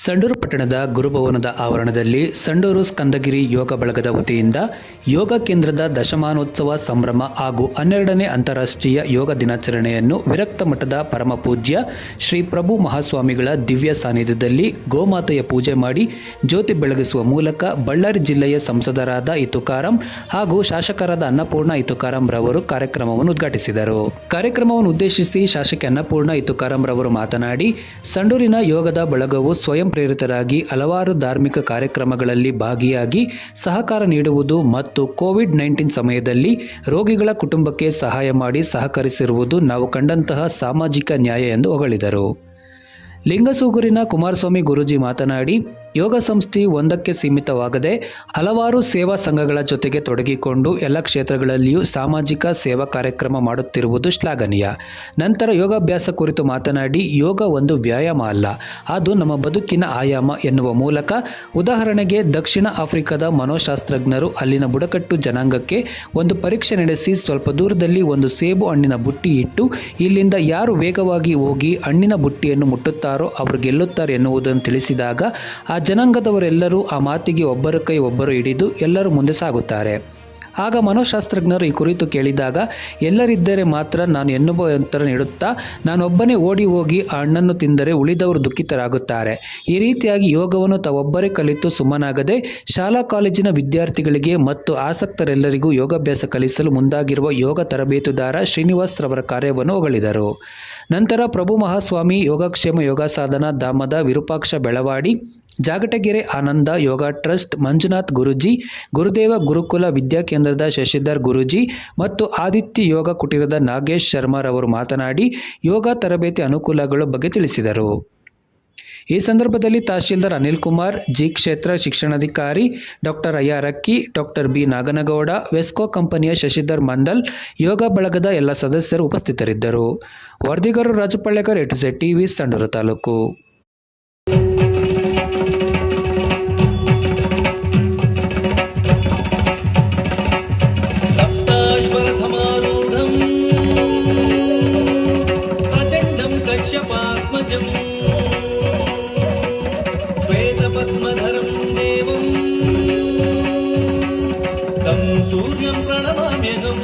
ಸಂಡೂರು ಪಟ್ಟಣದ ಗುರುಭವನದ ಆವರಣದಲ್ಲಿ ಸಂಡೂರು ಸ್ಕಂದಗಿರಿ ಯೋಗ ಬಳಗದ ವತಿಯಿಂದ ಯೋಗ ಕೇಂದ್ರದ ದಶಮಾನೋತ್ಸವ ಸಂಭ್ರಮ ಹಾಗೂ 12ನೇ ಅಂತಾರಾಷ್ಟ್ರೀಯ ಯೋಗ ದಿನಾಚರಣೆಯನ್ನು ವಿರಕ್ತ ಮಠದ ಪರಮಪೂಜ್ಯ ಶ್ರೀ ಪ್ರಭು ಮಹಾಸ್ವಾಮಿಗಳ ದಿವ್ಯ ಸಾನ್ನಿಧ್ಯದಲ್ಲಿ ಗೋಮಾತೆಯ ಪೂಜೆ ಮಾಡಿ ಜ್ಯೋತಿ ಬೆಳಗಿಸುವ ಮೂಲಕ ಬಳ್ಳಾರಿ ಜಿಲ್ಲೆಯ ಸಂಸದರಾದ ತುಕಾರಾಂ ಹಾಗೂ ಶಾಸಕರಾದ ಅನ್ನಪೂರ್ಣ ತುಕಾರಾಂ ರವರು ಕಾರ್ಯಕ್ರಮವನ್ನು ಉದ್ಘಾಟಿಸಿದರು. ಕಾರ್ಯಕ್ರಮವನ್ನು ಉದ್ದೇಶಿಸಿ ಶಾಸಕಿ ಅನ್ನಪೂರ್ಣ ತುಕಾರಾಂ ರವರು ಮಾತನಾಡಿ, ಸಂಡೂರಿನ ಯೋಗದ ಬಳಗವು ಸ್ವಯಂ ಪ್ರೇರಿತರಾಗಿ ಹಲವಾರು ಧಾರ್ಮಿಕ ಕಾರ್ಯಕ್ರಮಗಳಲ್ಲಿ ಭಾಗಿಯಾಗಿ ಸಹಕಾರ ನೀಡುವುದು ಮತ್ತು ಕೋವಿಡ್-19 ಸಮಯದಲ್ಲಿ ರೋಗಿಗಳ ಕುಟುಂಬಕ್ಕೆ ಸಹಾಯ ಮಾಡಿ ಸಹಕರಿಸಿರುವುದು ನಾವು ಕಂಡಂತಹ ಸಾಮಾಜಿಕ ನ್ಯಾಯ ಎಂದು ಹೊಗಳಿದರು. ಲಿಂಗಸೂಗೂರಿನ ಕುಮಾರಸ್ವಾಮಿ ಗುರೂಜಿ ಮಾತನಾಡಿ, ಯೋಗ ಸಂಸ್ಥೆಯು ಒಂದಕ್ಕೆ ಸೀಮಿತವಾಗದೆ ಹಲವಾರು ಸೇವಾ ಸಂಘಗಳ ಜೊತೆಗೆ ತೊಡಗಿಕೊಂಡು ಎಲ್ಲ ಕ್ಷೇತ್ರಗಳಲ್ಲಿಯೂ ಸಾಮಾಜಿಕ ಸೇವಾ ಕಾರ್ಯಕ್ರಮ ಮಾಡುತ್ತಿರುವುದು ಶ್ಲಾಘನೀಯ. ನಂತರ ಯೋಗಾಭ್ಯಾಸ ಕುರಿತು ಮಾತನಾಡಿ, ಯೋಗ ಒಂದು ವ್ಯಾಯಾಮ ಅಲ್ಲ, ಅದು ನಮ್ಮ ಬದುಕಿನ ಆಯಾಮ ಎನ್ನುವ ಮೂಲಕ ಉದಾಹರಣೆಗೆ ದಕ್ಷಿಣ ಆಫ್ರಿಕಾದ ಮನೋಶಾಸ್ತ್ರಜ್ಞರು ಅಲ್ಲಿನ ಬುಡಕಟ್ಟು ಜನಾಂಗಕ್ಕೆ ಒಂದು ಪರೀಕ್ಷೆ ನಡೆಸಿ ಸ್ವಲ್ಪ ದೂರದಲ್ಲಿ ಒಂದು ಸೇಬು ಹಣ್ಣಿನ ಬುಟ್ಟಿ ಇಟ್ಟು ಇಲ್ಲಿಂದ ಯಾರು ವೇಗವಾಗಿ ಹೋಗಿ ಹಣ್ಣಿನ ಬುಟ್ಟಿಯನ್ನು ಮುಟ್ಟುತ್ತಾರೋ ಅವರು ಗೆಲ್ಲುತ್ತಾರೆ ಎನ್ನುವುದನ್ನು ತಿಳಿಸಿದಾಗ ಆ ಜನಾಂಗದವರೆಲ್ಲರೂ ಆ ಮಾತಿಗೆ ಒಬ್ಬರ ಕೈ ಒಬ್ಬರು ಹಿಡಿದು ಎಲ್ಲರೂ ಮುಂದೆ ಸಾಗುತ್ತಾರೆ. ಆಗ ಮನೋಶಾಸ್ತ್ರಜ್ಞರು ಈ ಕುರಿತು ಕೇಳಿದಾಗ, ಎಲ್ಲರಿದ್ದರೆ ಮಾತ್ರ ನಾನು ಎನ್ನುವ ಉತ್ತರ ನೀಡುತ್ತಾ, ನಾನೊಬ್ಬನೇ ಓಡಿ ಹೋಗಿ ಆ ಹಣ್ಣನ್ನು ತಿಂದರೆ ಉಳಿದವರು ದುಃಖಿತರಾಗುತ್ತಾರೆ. ಈ ರೀತಿಯಾಗಿ ಯೋಗವನ್ನು ತಾವೊಬ್ಬರೇ ಕಲಿತು ಸುಮ್ಮನಾಗದೆ ಶಾಲಾ ಕಾಲೇಜಿನ ವಿದ್ಯಾರ್ಥಿಗಳಿಗೆ ಮತ್ತು ಆಸಕ್ತರೆಲ್ಲರಿಗೂ ಯೋಗಾಭ್ಯಾಸ ಕಲಿಸಲು ಮುಂದಾಗಿರುವ ಯೋಗ ತರಬೇತುದಾರ ಶ್ರೀನಿವಾಸ್ ರವರ ಕಾರ್ಯವನ್ನು ಹೊಗಳಿದರು. ನಂತರ ಪ್ರಭು ಮಹಾಸ್ವಾಮಿ ಯೋಗಕ್ಷೇಮ ಯೋಗ ಸಾಧನಾ ಧಾಮದ ವಿರೂಪಾಕ್ಷ ಬೆಳವಾಡಿ, ಜಾಗಟಗೆರೆ ಆನಂದ ಯೋಗ ಟ್ರಸ್ಟ್ ಮಂಜುನಾಥ್ ಗುರೂಜಿ, ಗುರುದೇವ ಗುರುಕುಲ ವಿದ್ಯಾಕೇಂದ್ರದ ಶಶಿಧರ್ ಗುರೂಜಿ ಮತ್ತು ಆದಿತ್ಯ ಯೋಗ ಕುಟೀರದ ನಾಗೇಶ್ ಶರ್ಮಾರವರು ಮಾತನಾಡಿ ಯೋಗ ತರಬೇತಿ ಅನುಕೂಲಗಳ ಬಗ್ಗೆ ತಿಳಿಸಿದರು. ಈ ಸಂದರ್ಭದಲ್ಲಿ ತಹಶೀಲ್ದಾರ್ ಅನಿಲ್ ಕುಮಾರ್, ಜಿ ಕ್ಷೇತ್ರ ಶಿಕ್ಷಣಾಧಿಕಾರಿ ಡಾಕ್ಟರ್ ಅಯ್ಯಾರಕ್ಕಿ, ಡಾಕ್ಟರ್ ಬಿ ನಾಗನಗೌಡ, ವೆಸ್ಕೋ ಕಂಪನಿಯ ಶಶಿಧರ್ ಮಂದಲ್, ಯೋಗ ಬಳಗದ ಎಲ್ಲ ಸದಸ್ಯರು ಉಪಸ್ಥಿತರಿದ್ದರು. ವರದಿಗಾರರು ರಾಜಪಳ್ಳೆಕರ್, A to Z TV, Sandur taluk. श्वेतपद्मधरं देवं तं सूर्यं प्रणमाम्यहम्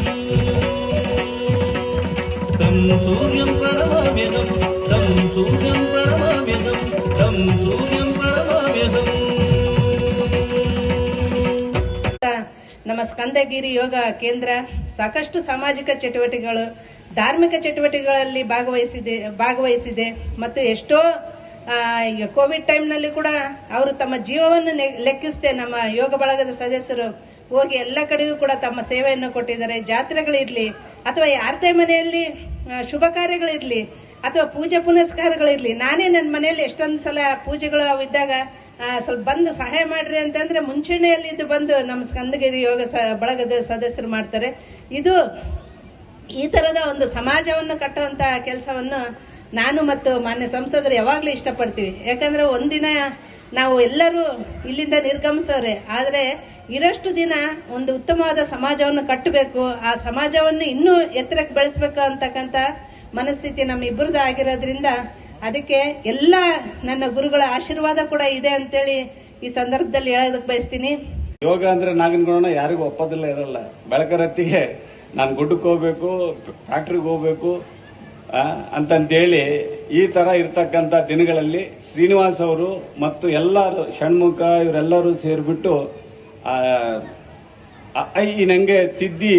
तं सूर्यं प्रणमाम्यहम् तं सूर्यं प्रणमाम्यहम् तं सूर्यं प्रणमाम्यहम्. ನಮ್ಮ ಸ್ಕಂದಗಿರಿ ಯೋಗ ಕೇಂದ್ರ ಸಾಕಷ್ಟು ಸಾಮಾಜಿಕ ಚಟುವಟಿಕೆಗಳು, ಧಾರ್ಮಿಕ ಚಟುವಟಿಕೆಗಳಲ್ಲಿ ಭಾಗವಹಿಸಿದೆ ಮತ್ತು ಎಷ್ಟೋ ಈಗ ಕೋವಿಡ್ ಟೈಮ್ನಲ್ಲಿ ಕೂಡ ಅವರು ತಮ್ಮ ಜೀವವನ್ನು ಲೆಕ್ಕಿಸದೆ ನಮ್ಮ ಯೋಗ ಬಳಗದ ಸದಸ್ಯರು ಹೋಗಿ ಎಲ್ಲ ಕಡೆಗೂ ಕೂಡ ತಮ್ಮ ಸೇವೆಯನ್ನು ಕೊಟ್ಟಿದ್ದಾರೆ. ಜಾತ್ರೆಗಳಿರ್ಲಿ ಅಥವಾ ಯಾರದೇ ಮನೆಯಲ್ಲಿ ಶುಭ ಕಾರ್ಯಗಳಿರ್ಲಿ ಅಥವಾ ಪೂಜೆ ಪುನಸ್ಕಾರಗಳಿರ್ಲಿ, ನಾನೇ ನನ್ನ ಮನೆಯಲ್ಲಿ ಎಷ್ಟೊಂದು ಸಲ ಪೂಜೆಗಳು ಅವು ಇದ್ದಾಗ ಸ್ವಲ್ಪ ಬಂದು ಸಹಾಯ ಮಾಡ್ರಿ ಅಂತಂದ್ರೆ ಮುಂಚೂಣಿಯಲ್ಲಿ ಇದು ಬಂದು ನಮ್ಮ ಸ್ಕಂದಗಿರಿ ಯೋಗ ಬಳಗದ ಸದಸ್ಯರು ಮಾಡ್ತಾರೆ. ಇದು ಈ ತರದ ಒಂದು ಸಮಾಜವನ್ನು ಕಟ್ಟುವಂತ ಕೆಲಸವನ್ನು ನಾನು ಮತ್ತು ಮಾನ್ಯ ಸಂಸದರು ಯಾವಾಗಲೂ ಇಷ್ಟಪಡ್ತೀವಿ. ಯಾಕಂದ್ರೆ ಒಂದಿನ ನಾವು ಎಲ್ಲರೂ ಇಲ್ಲಿಂದ ನಿರ್ಗಮಿಸೋರೆ, ಆದರೆ ಇರಷ್ಟು ದಿನ ಒಂದು ಉತ್ತಮವಾದ ಸಮಾಜವನ್ನು ಕಟ್ಟಬೇಕು, ಆ ಸಮಾಜವನ್ನು ಇನ್ನೂ ಎತ್ತರಕ್ಕೆ ಬೆಳೆಸಬೇಕು ಅಂತಕ್ಕಂಥ ಮನಸ್ಥಿತಿ ನಮ್ಮ ಇಬ್ಬರದ್ದು ಆಗಿರೋದ್ರಿಂದ ಅದಕ್ಕೆ ಎಲ್ಲ ನನ್ನ ಗುರುಗಳ ಆಶೀರ್ವಾದ ಕೂಡ ಇದೆ ಅಂತೇಳಿ ಈ ಸಂದರ್ಭದಲ್ಲಿ ಹೇಳೋದಕ್ಕೆ ಬಯಸ್ತೀನಿ. ಯೋಗ ಅಂದ್ರೆ ನಾಗಿನ ಯಾರಿಗೂ ಒಪ್ಪೋದಿಲ್ಲ ಇರಲ್ಲ. ಬೆಳಕರತ್ತಿಗೆ ನಾನು ಗುಡ್ಡಕ್ಕೆ ಹೋಗ್ಬೇಕು, ಫ್ಯಾಕ್ಟ್ರಿಗೆ ಹೋಗ್ಬೇಕು ಅಂತಂತೇಳಿ ಈ ತರ ಇರ್ತಕ್ಕಂಥ ದಿನಗಳಲ್ಲಿ ಶ್ರೀನಿವಾಸ್ ಅವರು ಮತ್ತು ಎಲ್ಲರೂ ಷಣ್ಮುಖ ಇವರೆಲ್ಲರೂ ಸೇರಿಬಿಟ್ಟು ಈ ನಂಗೆ ತಿದ್ದಿ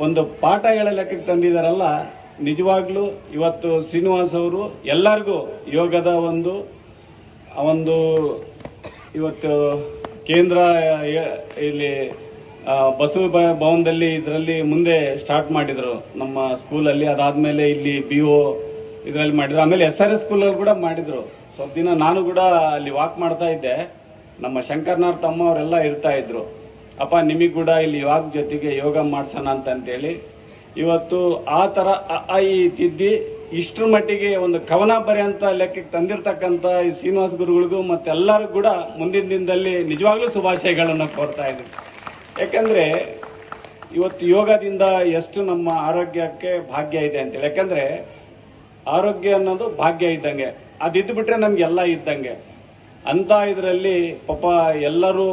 ಒಂದು ಪಾಠ ಹೇಳೋ ಲೆಕ್ಕಕ್ಕೆ ತಂದಿದಾರಲ್ಲ. ನಿಜವಾಗ್ಲೂ ಇವತ್ತು ಶ್ರೀನಿವಾಸ್ ಅವರು ಎಲ್ಲರಿಗೂ ಯೋಗದ ಒಂದು ಇವತ್ತು ಕೇಂದ್ರ ಇಲ್ಲಿ ಬಸವ ಭವನದಲ್ಲಿ ಇದರಲ್ಲಿ ಮುಂದೆ ಸ್ಟಾರ್ಟ್ ಮಾಡಿದ್ರು ನಮ್ಮ ಸ್ಕೂಲಲ್ಲಿ. ಅದಾದ್ಮೇಲೆ ಇಲ್ಲಿ BO ಇದರಲ್ಲಿ ಮಾಡಿದ್ರು. ಆಮೇಲೆ SRS ಸ್ಕೂಲಲ್ಲಿ ಕೂಡ ಮಾಡಿದ್ರು. ಸ್ವಲ್ಪ ದಿನ ನಾನು ಕೂಡ ಅಲ್ಲಿ ವಾಕ್ ಮಾಡ್ತಾ ಇದ್ದೆ. ನಮ್ಮ ಶಂಕರ್ನಾಥ್ ತಮ್ಮ ಅವರೆಲ್ಲ ಇರ್ತಾ ಇದ್ರು. ಅಪ್ಪ ನಿಮಗ್ ಕೂಡ ಇಲ್ಲಿ ವಾಕ್ ಜೊತೆಗೆ ಯೋಗ ಮಾಡ್ಸೋಣ ಅಂತೇಳಿ ಇವತ್ತು ಆ ತರ ಈ ತಿದ್ದಿ ಇಷ್ಟರ ಮಟ್ಟಿಗೆ ಒಂದು ಕವನ ಬರೆಯಂತ ಲೆಕ್ಕಕ್ಕೆ ತಂದಿರತಕ್ಕಂತ ಈ ಶ್ರೀನಿವಾಸ ಗುರುಗಳಿಗೂ ಮತ್ತೆಲ್ಲರಿಗೂ ಕೂಡ ಮುಂದಿನ ದಿನದಲ್ಲಿ ನಿಜವಾಗ್ಲೂ ಶುಭಾಶಯಗಳನ್ನು ಕೋರ್ತಾ ಇದ್ದೀನಿ. ಯಾಕಂದ್ರೆ ಇವತ್ತು ಯೋಗದಿಂದ ಎಷ್ಟು ನಮ್ಮ ಆರೋಗ್ಯಕ್ಕೆ ಭಾಗ್ಯ ಇದೆ ಅಂತೇಳಿ. ಯಾಕಂದ್ರೆ ಆರೋಗ್ಯ ಅನ್ನೋದು ಭಾಗ್ಯ ಇದ್ದಂಗೆ, ಅದಿದ್ದು ಬಿಟ್ರೆ ನಮ್ಗೆಲ್ಲ ಇದ್ದಂಗೆ. ಅಂತ ಇದರಲ್ಲಿ ಪಾಪ ಎಲ್ಲರೂ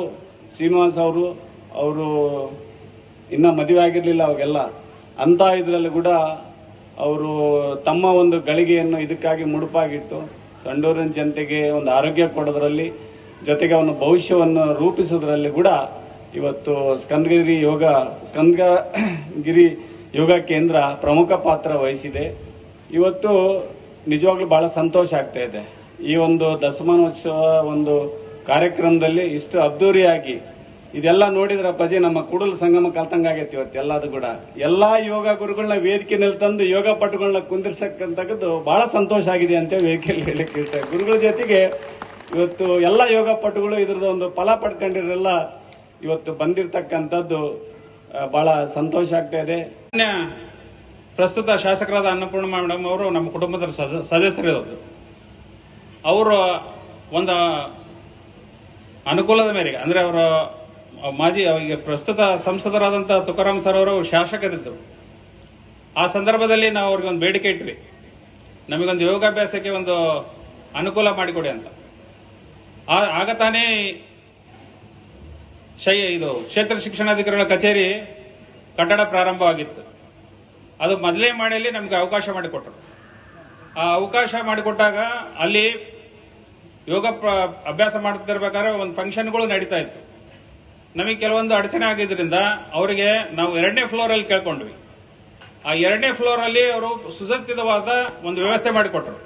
ಶ್ರೀನಿವಾಸ್ ಅವರು ಇನ್ನ ಮದುವೆ ಆಗಿರ್ಲಿಲ್ಲ ಅವಾಗೆಲ್ಲ. ಅಂತ ಇದರಲ್ಲಿ ಕೂಡ ಅವರು ತಮ್ಮ ಒಂದು ಗಳಿಗೆಯನ್ನು ಇದಕ್ಕಾಗಿ ಮುಡುಪಾಗಿಟ್ಟು ಸಂಡೂರಿನ ಜನತೆಗೆ ಒಂದು ಆರೋಗ್ಯ ಕೊಡೋದ್ರಲ್ಲಿ, ಜೊತೆಗೆ ಅವನ ಭವಿಷ್ಯವನ್ನು ರೂಪಿಸೋದ್ರಲ್ಲಿ ಕೂಡ ಇವತ್ತು ಸ್ಕಂದಗಿರಿ ಯೋಗ ಕೇಂದ್ರ ಪ್ರಮುಖ ಪಾತ್ರ ವಹಿಸಿದೆ. ಇವತ್ತು ನಿಜವಾಗ್ಲೂ ಬಹಳ ಸಂತೋಷ ಆಗ್ತಾ ಇದೆ. ಈ ಒಂದು ದಶಮಾನೋತ್ಸವ ಒಂದು ಕಾರ್ಯಕ್ರಮದಲ್ಲಿ ಇಷ್ಟು ಅದ್ದೂರಿಯಾಗಿ ಇದೆಲ್ಲ ನೋಡಿದ್ರ ಅಪ್ಪಾಜಿ ನಮ್ಮ ಕೂಡಲ ಸಂಗಮ ಕಲ್ತಂಗಾಗೈತಿ. ಇವತ್ತು ಎಲ್ಲದು ಕೂಡ ಎಲ್ಲಾ ಯೋಗ ಗುರುಗಳನ್ನ ವೇದಿಕೆಯಲ್ಲಿ ತಂದು ಯೋಗ ಪಟುಗಳನ್ನ ಕುಂದಿರ್ಸಕ್ಕಂತಕ್ಕದ್ದು ಬಹಳ ಸಂತೋಷ ಆಗಿದೆ ಅಂತ ವೇದಿಕೆಯಲ್ಲಿ ಹೇಳಕ್ಕೆ ಇರ್ತಾರೆ. ಗುರುಗಳ ಜೊತೆಗೆ ಇವತ್ತು ಎಲ್ಲ ಯೋಗ ಪಟುಗಳು ಇದ್ರದ್ದು ಒಂದು ಫಲ ಪಡ್ಕೊಂಡಿರಲ್ಲ ಇವತ್ತು ಬಂದಿರತಕ್ಕಂಥದ್ದು ಬಹಳ ಸಂತೋಷ ಆಗ್ತಾ ಇದೆ. ಪ್ರಸ್ತುತ ಶಾಸಕರಾದ ಅನ್ನಪೂರ್ಣ ಮೇಡಮ್ ಅವರು ನಮ್ಮ ಕುಟುಂಬದ ಸದಸ್ಯರಿರೋದು. ಅವರು ಒಂದು ಅನುಕೂಲದ ಮೇರೆಗೆ ಅಂದ್ರೆ ಅವರ ಮಾಜಿ ಈಗ ಪ್ರಸ್ತುತ ಸಂಸದರಾದಂತಹ ತುಕಾರಾಮ್ ಸರ್ ಅವರು ಶಾಸಕರಿದ್ದರು. ಆ ಸಂದರ್ಭದಲ್ಲಿ ನಾವು ಅವ್ರಿಗೆ ಒಂದು ಬೇಡಿಕೆ ಇಟ್ವಿ, ನಮಗೊಂದು ಯೋಗಾಭ್ಯಾಸಕ್ಕೆ ಒಂದು ಅನುಕೂಲ ಮಾಡಿಕೊಡಿ ಅಂತ. ಆಗ ತಾನೇ ಇದು ಕ್ಷೇತ್ರ ಶಿಕ್ಷಣಾಧಿಕಾರಿಗಳ ಕಚೇರಿ ಕಟ್ಟಡ ಪ್ರಾರಂಭವಾಗಿತ್ತು. ಅದು ಮೊದಲೇ ಮಾಡಿಯಲ್ಲಿ ನಮ್ಗೆ ಅವಕಾಶ ಮಾಡಿಕೊಟ್ರು. ಆ ಅವಕಾಶ ಮಾಡಿಕೊಟ್ಟಾಗ ಅಲ್ಲಿ ಯೋಗ ಅಭ್ಯಾಸ ಮಾಡ್ತಿರ್ಬೇಕಾದ್ರೆ ಒಂದು ಫಂಕ್ಷನ್ಗಳು ನಡೀತಾ ಇತ್ತು. ನಮಗೆ ಕೆಲವೊಂದು ಅಡಚಣೆ ಆಗಿದ್ರಿಂದ ಅವರಿಗೆ ನಾವು 2ನೇ ಫ್ಲೋರ್ ಅಲ್ಲಿ ಕೇಳ್ಕೊಂಡ್ವಿ. ಆ 2ನೇ ಫ್ಲೋರ್ ಅಲ್ಲಿ ಅವರು ಸುಸಜ್ಜಿತವಾದ ಒಂದು ವ್ಯವಸ್ಥೆ ಮಾಡಿಕೊಟ್ರು.